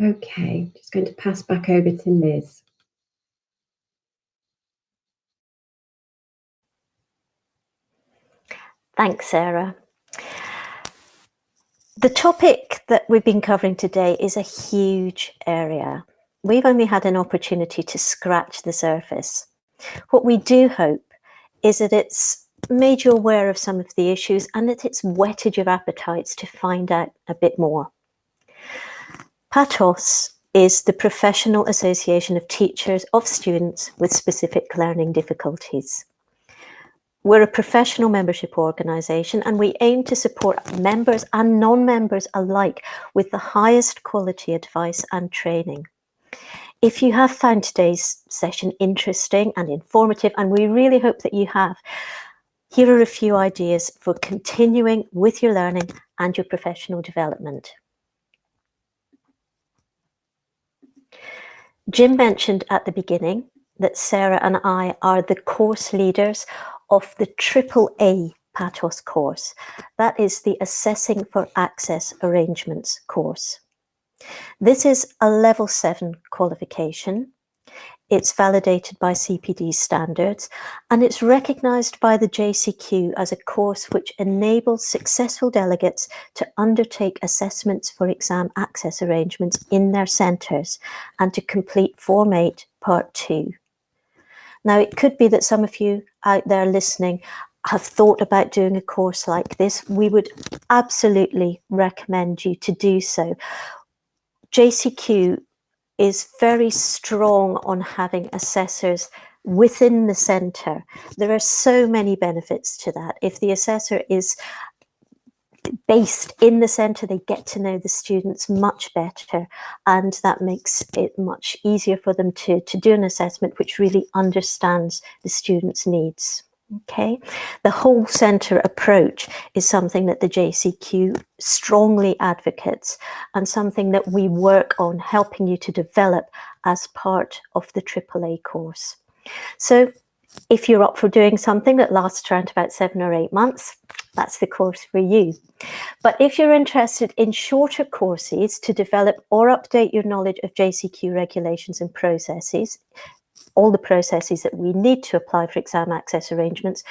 Okay, just going to pass back over to Liz. Thanks, Sarah. The topic that we've been covering today is a huge area. We've only had an opportunity to scratch the surface. What we do hope is that it's made you aware of some of the issues and that it's whetted your appetites to find out a bit more. PATOS is the Professional Association of Teachers of Students with Specific Learning Difficulties. We're a professional membership organisation, and we aim to support members and non-members alike with the highest quality advice and training. If you have found today's session interesting and informative, and we really hope that you have, here are a few ideas for continuing with your learning and your professional development. Jim mentioned at the beginning that Sarah and I are the course leaders of the AAA PATOS course. That is the Assessing for Access Arrangements course. This is a level 7 qualification. It's validated by CPD standards, and it's recognised by the JCQ as a course which enables successful delegates to undertake assessments for exam access arrangements in their centres and to complete Form 8 Part 2. Now, it could be that some of you out there listening have thought about doing a course like this. We would absolutely recommend you to do so. JCQ is very strong on having assessors within the centre. There are so many benefits to that. If the assessor is based in the centre, they get to know the students much better, and that makes it much easier for them to do an assessment which really understands the students' needs. Okay, the whole centre approach is something that the JCQ strongly advocates, and something that we work on helping you to develop as part of the AAA course. So if you're up for doing something that lasts around about 7 or 8 months, that's the course for you. But if you're interested in shorter courses to develop or update your knowledge of JCQ regulations and processes, all the processes that we need to apply for exam access arrangements,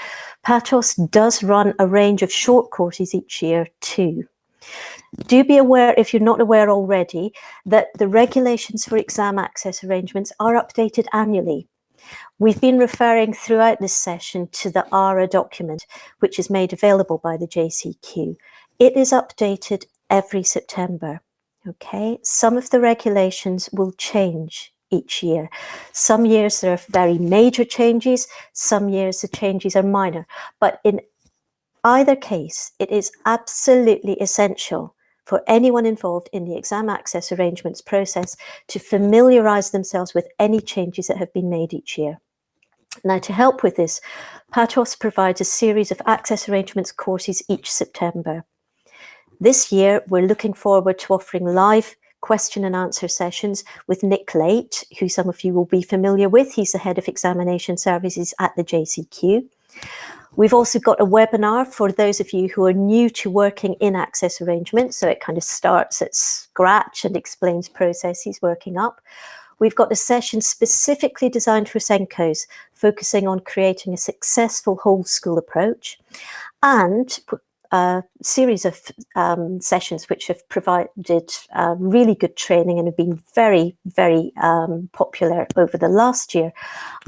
PATOS does run a range of short courses each year too. Do be aware, if you're not aware already, that the regulations for exam access arrangements are updated annually. We've been referring throughout this session to the ARA document, which is made available by the JCQ. It is updated every September. Okay, some of the regulations will change each year. Some years there are very major changes, some years the changes are minor, but in either case, it is absolutely essential for anyone involved in the exam access arrangements process to familiarise themselves with any changes that have been made each year. Now, to help with this, PATOS provides a series of access arrangements courses each September. This year, we're looking forward to offering live question and answer sessions with Nick Late, who some of you will be familiar with. He's the Head of Examination Services at the JCQ. We've also got a webinar for those of you who are new to working in access arrangements, so it kind of starts at scratch and explains processes working up. We've got a session specifically designed for SENCOs, focusing on creating a successful whole school approach, and a series of sessions which have provided really good training and have been very, very popular over the last year,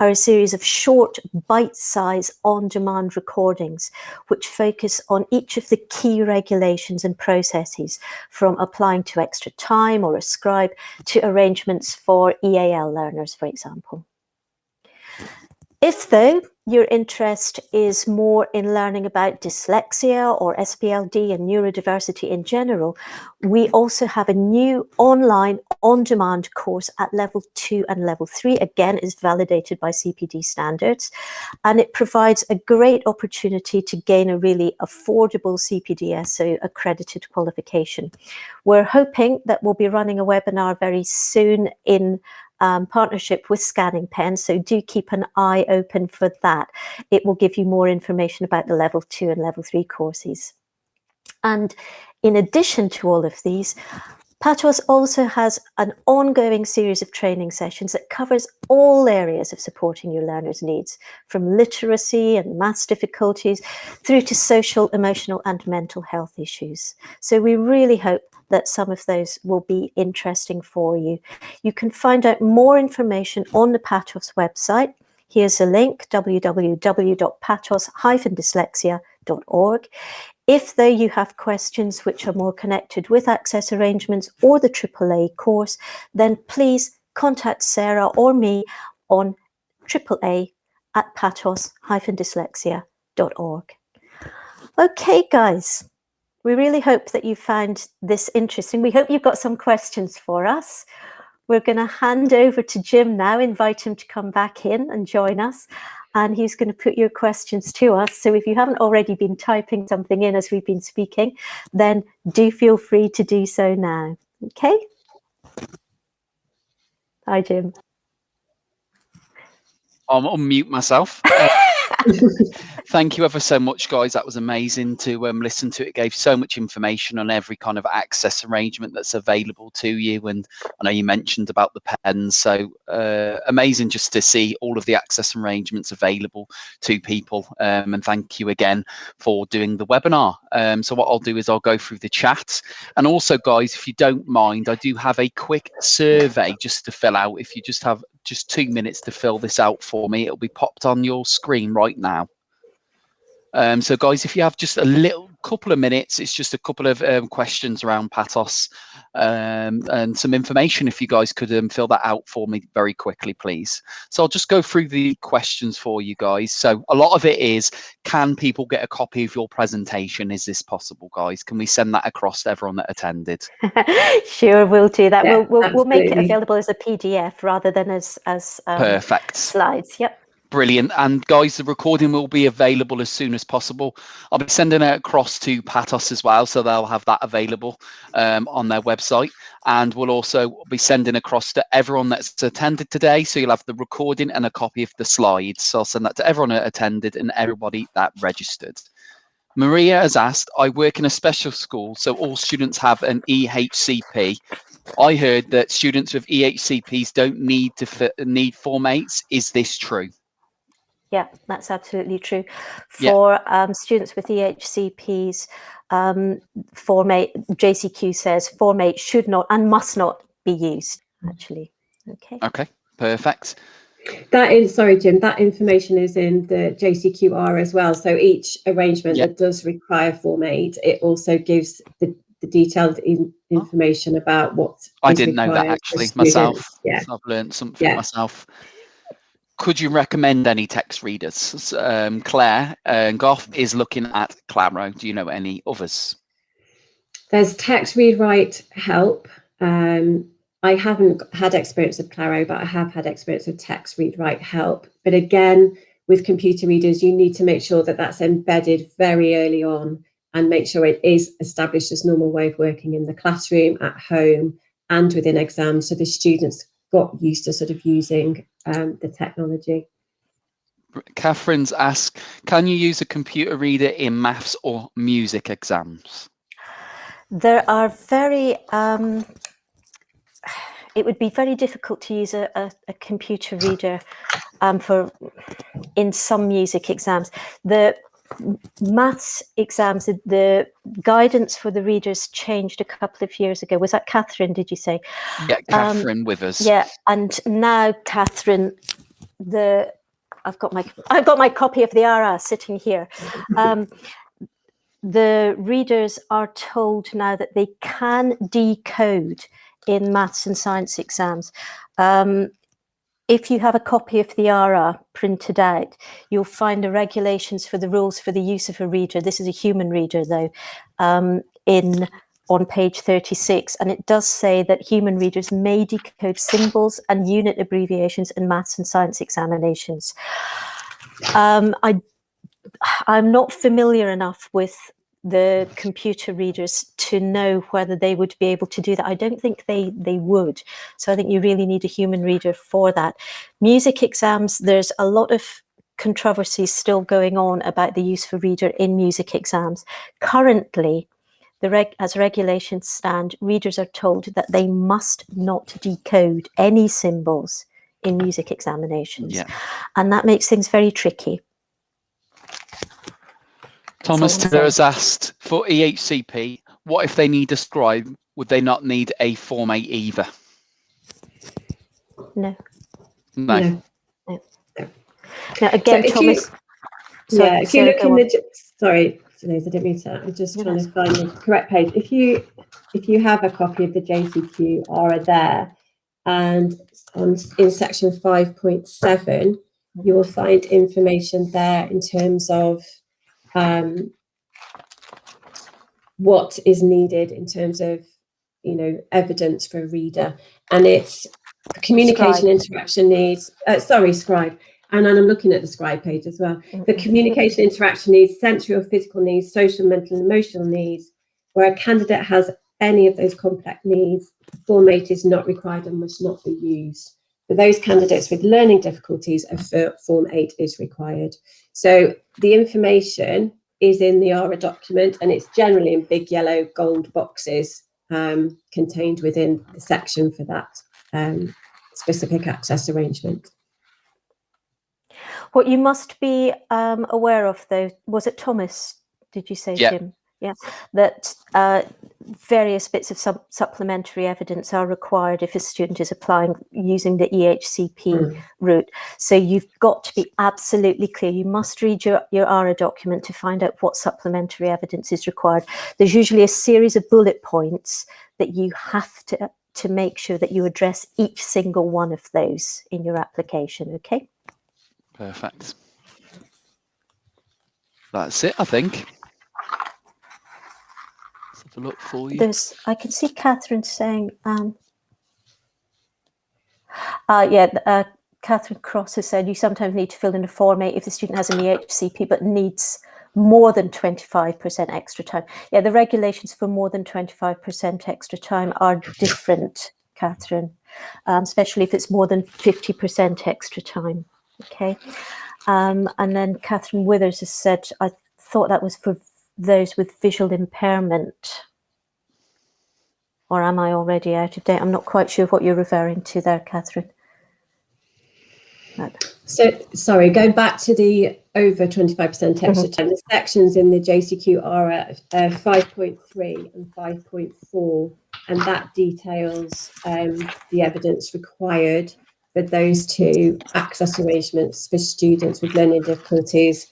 are a series of short, bite-sized, on-demand recordings which focus on each of the key regulations and processes, from applying to extra time or a scribe to arrangements for EAL learners, for example. If, though, your interest is more in learning about dyslexia or SPLD and neurodiversity in general, we also have a new online on-demand course at level 2 and level 3. Again, is validated by CPD standards, and it provides a great opportunity to gain a really affordable CPDSO accredited qualification. We're hoping that we'll be running a webinar very soon in partnership with Scanning Pen, so do keep an eye open for that. It will give you more information about the level 2 and level 3 courses. And in addition to all of these, PATOS also has an ongoing series of training sessions that covers all areas of supporting your learners' needs, from literacy and maths difficulties through to social, emotional and mental health issues. So we really hope that some of those will be interesting for you. You can find out more information on the PATOS website. Here's a link, www.patos-dyslexia.org. If, though, you have questions which are more connected with access arrangements or the AAA course, then please contact Sarah or me on AAA@patos-dyslexia.org. Okay, guys. We really hope that you found this interesting. We hope you've got some questions for us. We're going to hand over to Jim now, invite him to come back in and join us, and he's going to put your questions to us. So if you haven't already been typing something in as we've been speaking, then do feel free to do so now. Okay? Hi, Jim. I'll unmute myself. Thank you ever so much, guys. That was amazing to listen to. It gave so much information on every kind of access arrangement that's available to you. And I know you mentioned about the pens, so amazing just to see all of the access arrangements available to people. And thank you again for doing the webinar. So what I'll do is I'll go through the chat. And also, guys, if you don't mind, I do have a quick survey just to fill out. If you just have just 2 minutes to fill this out for me, it'll be popped on your screen right now. So guys, if you have just a little couple of minutes, it's just a couple of questions around PATOS and some information, if you guys could fill that out for me very quickly, please. So I'll just go through the questions for you guys. So a lot of it is, can people get a copy of your presentation? Is this possible, guys? Can we send that across to everyone that attended? Sure, we'll do that. Yeah, we'll make it available as a PDF rather than as perfect slides. Yep. Brilliant. And guys, the recording will be available as soon as possible. I'll be sending it across to PATOS as well, so they'll have that available on their website. And we'll also be sending across to everyone that's attended today. So you'll have the recording and a copy of the slides. So I'll send that to everyone that attended and everybody that registered. Maria has asked, I work in a special school, so all students have an EHCP. I heard that students with EHCPs don't need Form 8s. Is this true? Yeah, that's absolutely true. For students with EHCPs, Form 8, JCQ says Form 8 should not and must not be used, actually. Okay, perfect. That is, sorry, Jim, that information is in the JCQR as well. So each arrangement that does require Form 8, it also gives the the detailed information about what I is didn't know that required for actually myself. students. Yeah. So I've learned something Yeah. myself. Could you recommend any text readers? Claire Goff is looking at Claro. Do you know any others? There's text read write help. I haven't had experience of Claro, but I have had experience of text read write help. But again, with computer readers, you need to make sure that that's embedded very early on and make sure it is established as normal way of working in the classroom, at home, and within exams, so the students got used to sort of using the technology. Catherine's asked, can you use a computer reader in maths or music exams? There are very, it would be very difficult to use a computer reader in some music exams. The maths exams, the guidance for the readers changed a couple of years ago. Was that Catherine, did you say? Yeah, Catherine Withers. Yeah, and now Catherine, I've got my copy of the ARA sitting here. The readers are told now that they can decode in maths and science exams. If you have a copy of the ARA printed out, you'll find the regulations for the rules for the use of a reader. This is a human reader, though, on page 36, and it does say that human readers may decode symbols and unit abbreviations in maths and science examinations. I'm not familiar enough with the computer readers to know whether they would be able to do that. I don't think they would. So I think you really need a human reader for that. Music exams, there's a lot of controversy still going on about the use of a reader in music exams. Currently, as regulations stand, readers are told that they must not decode any symbols in music examinations. Yeah. And that makes things very tricky. Thomas Taylor has asked, for EHCP, what if they need a scribe? Would they not need a Form 8 either? No. No. Now, again, so Thomas... if you look in the... Sorry, Liz, I didn't mean to... I'm just trying to find the correct page. If you have a copy of the JCQ ARA there, and in section 5.7, you will find information there in terms of what is needed in terms of, evidence for a reader, and it's communication interaction needs. Scribe, and I'm looking at the scribe page as well. The communication interaction needs, sensory or physical needs, social, mental, and emotional needs. Where a candidate has any of those complex needs, Form 8 is not required and must not be used. For those candidates with learning difficulties, a Form 8 is required. So the information is in the ARA document, and it's generally in big yellow gold boxes contained within the section for that specific access arrangement. What you must be aware of, though, was it Thomas, did you say, Jim? Yeah, that various bits of supplementary evidence are required if a student is applying using the EHCP route. So you've got to be absolutely clear. You must read your ARA document to find out what supplementary evidence is required. There's usually a series of bullet points that you have to make sure that you address each single one of those in your application, okay? Perfect. That's it, I think. Let's have a look for you. I can see Catherine saying, Catherine Cross has said you sometimes need to fill in a Form 8 if the student has an EHCP but needs more than 25% extra time. Yeah, the regulations for more than 25% extra time are different, Catherine, especially if it's more than 50% extra time. Okay. And then Catherine Withers has said, I thought that was for those with visual impairment. Or am I already out of date? I'm not quite sure what you're referring to there, Catherine. So, sorry, going back to the over 25% extra time, the sections in the JCQ are 5.3 and 5.4, and that details the evidence required for those two access arrangements for students with learning difficulties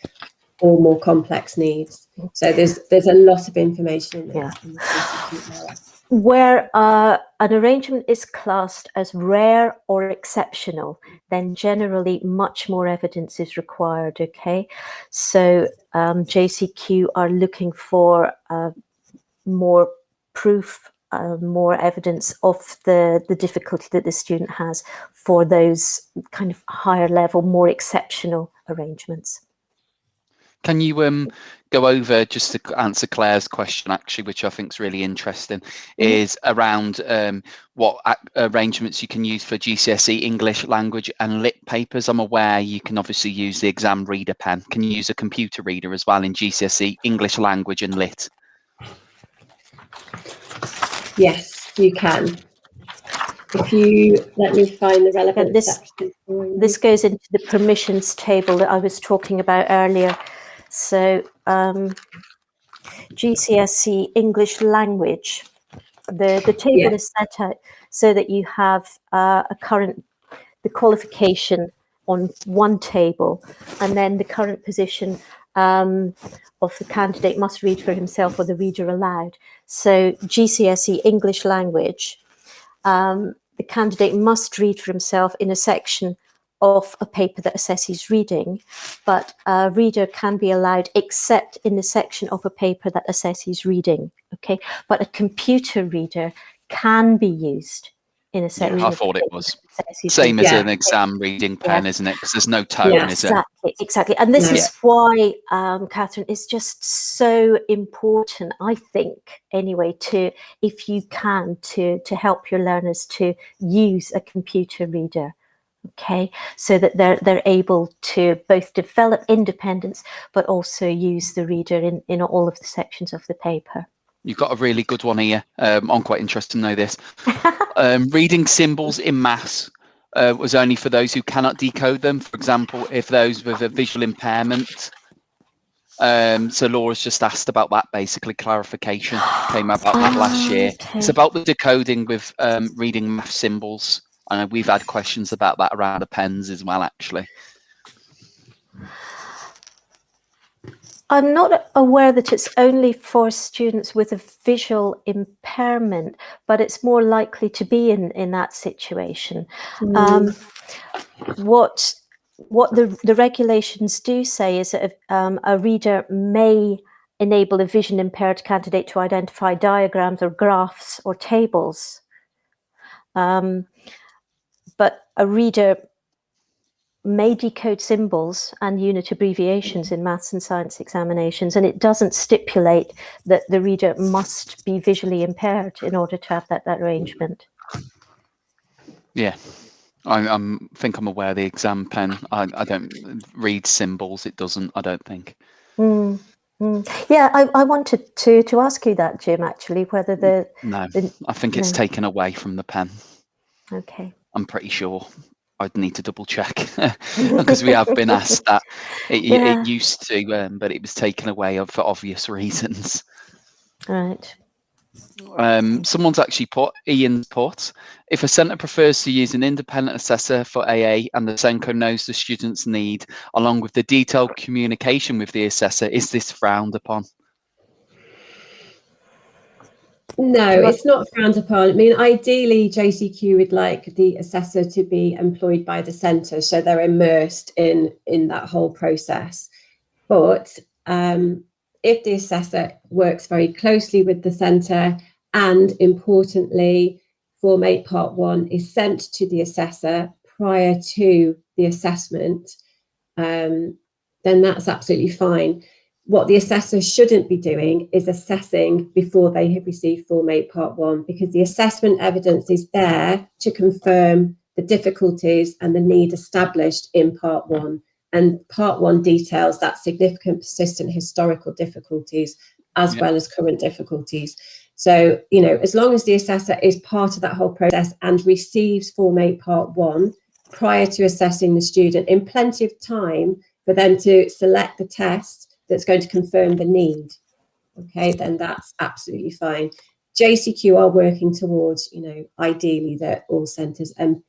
or more complex needs. So there's a lot of information in there. Yeah. Where an arrangement is classed as rare or exceptional, then generally much more evidence is required, okay? So JCQ are looking for more proof, more evidence of the difficulty that the student has for those kind of higher level, more exceptional arrangements. Can you go over, just to answer Claire's question, actually, which I think is really interesting, is around what arrangements you can use for GCSE English language and lit papers? I'm aware you can obviously use the exam reader pen. Can you use a computer reader as well in GCSE English language and lit? Yes, you can. If you let me find the relevant section. This goes into the permissions table that I was talking about earlier. So GCSE English language, the table is set out so that you have the qualification on one table, and then the current position of the candidate must read for himself or the reader aloud. So GCSE English language, the candidate must read for himself in a section of a paper that assesses reading, but a reader can be allowed except in the section of a paper that assesses reading, okay? But a computer reader can be used in a section. Yeah, I thought it was same as an exam reading pen, isn't it? Because there's no tone, is it? Exactly. And this is why, Catherine, it's just so important, I think, anyway, to, if you can, to help your learners to use a computer reader. Okay, so that they're able to both develop independence, but also use the reader in all of the sections of the paper. You've got a really good one here. I'm quite interested to know this. Reading symbols in maths was only for those who cannot decode them. For example, if those with a visual impairment. So Laura's just asked about that, basically clarification came about that last year. Okay. It's about the decoding with reading math symbols. I know we've had questions about that around the pens as well, actually. I'm not aware that it's only for students with a visual impairment, but it's more likely to be in that situation. What the regulations do say is that a reader may enable a vision impaired candidate to identify diagrams or graphs or tables. But a reader may decode symbols and unit abbreviations in maths and science examinations, and it doesn't stipulate that the reader must be visually impaired in order to have that arrangement. Yeah, I think I'm aware of the exam pen. I don't read symbols. It doesn't, I don't think. Yeah, I wanted to ask you that, Jim, actually, whether I think it's taken away from the pen. Okay. I'm pretty sure. I'd need to double check because we have been asked that. It used to, but it was taken away for obvious reasons. Right. Someone's actually Ian's put, if a centre prefers to use an independent assessor for AA and the SENCO knows the student's need, along with the detailed communication with the assessor, is this frowned upon? No, it's not frowned upon. I mean, ideally, JCQ would like the assessor to be employed by the centre, so they're immersed in that whole process. But if the assessor works very closely with the centre, and importantly, Form 8 Part 1 is sent to the assessor prior to the assessment, then that's absolutely fine. What the assessor shouldn't be doing is assessing before they have received Form 8 Part 1, because the assessment evidence is there to confirm the difficulties and the need established in Part 1. And Part 1 details that significant persistent historical difficulties as well as current difficulties. So, you know, as long as the assessor is part of that whole process and receives Form 8 Part 1 prior to assessing the student in plenty of time for them to select the test that's going to confirm the need, okay, then that's absolutely fine. JCQ are working towards, you know, ideally that all centres and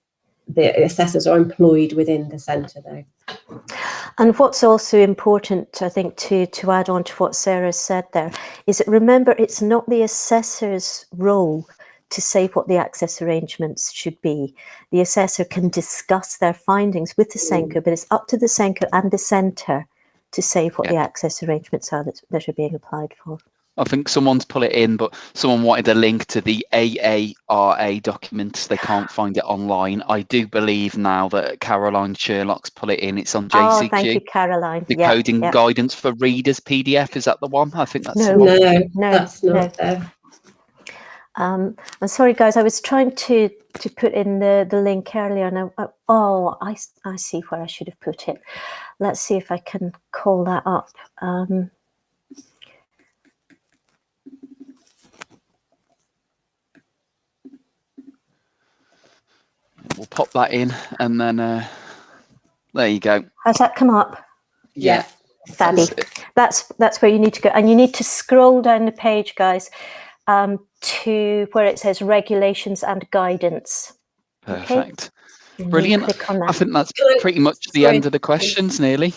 the assessors are employed within the centre though. And what's also important, I think, to add on to what Sarah said there, is that remember, it's not the assessor's role to say what the access arrangements should be. The assessor can discuss their findings with the SENCO, but it's up to the SENCO and the centre to say what the access arrangements are that are being applied for. I think someone's put it in, but someone wanted a link to the AARA documents. They can't find it online. I do believe now that Caroline Sherlock's put it in. It's on JCQ. Oh, thank you, Caroline. The coding guidance for readers PDF, is that the one? I think that's the one. No, that's not there. I'm sorry, guys. I was trying to put in the link earlier, and I see where I should have put it. Let's see if I can call that up. We'll pop that in, and then there you go. Has that come up? Yeah. Fabby. That's where you need to go, and you need to scroll down the page, guys, to where it says regulations and guidance. Perfect. Okay? Brilliant. I think that's pretty much the end of the questions, nearly.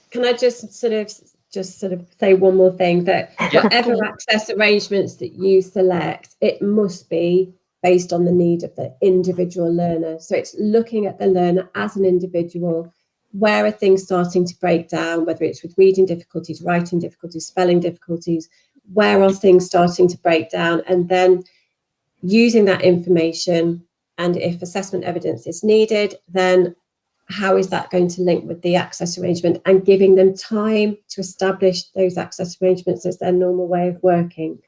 Can I just sort of say one more thing, that whatever access arrangements that you select, it must be based on the need of the individual learner. So it's looking at the learner as an individual. Where are things starting to break down, whether it's with reading difficulties, writing difficulties, spelling difficulties, where are things starting to break down? And then using that information, and if assessment evidence is needed, then how is that going to link with the access arrangement, and giving them time to establish those access arrangements as their normal way of working.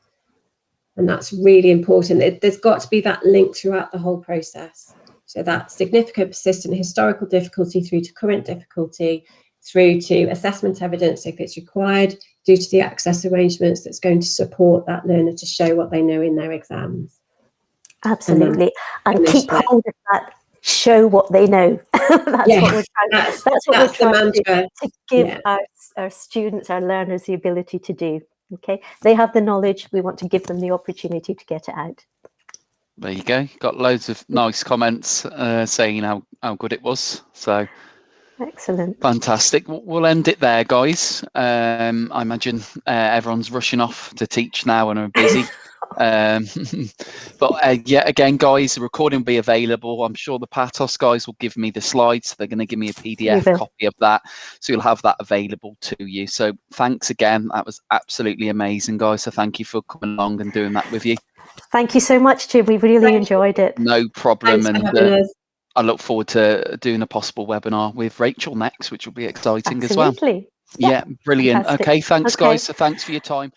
And that's really important. There's got to be that link throughout the whole process. So that significant, persistent, historical difficulty through to current difficulty, through to assessment evidence if it's required, due to the access arrangements that's going to support that learner to show what they know in their exams. Absolutely. And keep hold of that, show what they know. That's what we're trying, that's what we're trying to give our students, our learners, the ability to do. Okay, they have the knowledge, we want to give them the opportunity to get it out. There you go. Got loads of nice comments saying how good it was. So excellent. Fantastic. We'll end it there, guys. I imagine everyone's rushing off to teach now and are busy. But yeah, again, guys, the recording will be available. I'm sure the Patos guys will give me the slides. So they're going to give me a PDF copy of that. So you'll have that available to you. So thanks again. That was absolutely amazing, guys. So thank you for coming along and doing that with you. Thank you so much, Jim. We really enjoyed it. No problem. Thanks and I look forward to doing a possible webinar with Rachel next, which will be exciting as well. Absolutely. Yeah, brilliant. Fantastic. Okay, thanks, guys. So thanks for your time.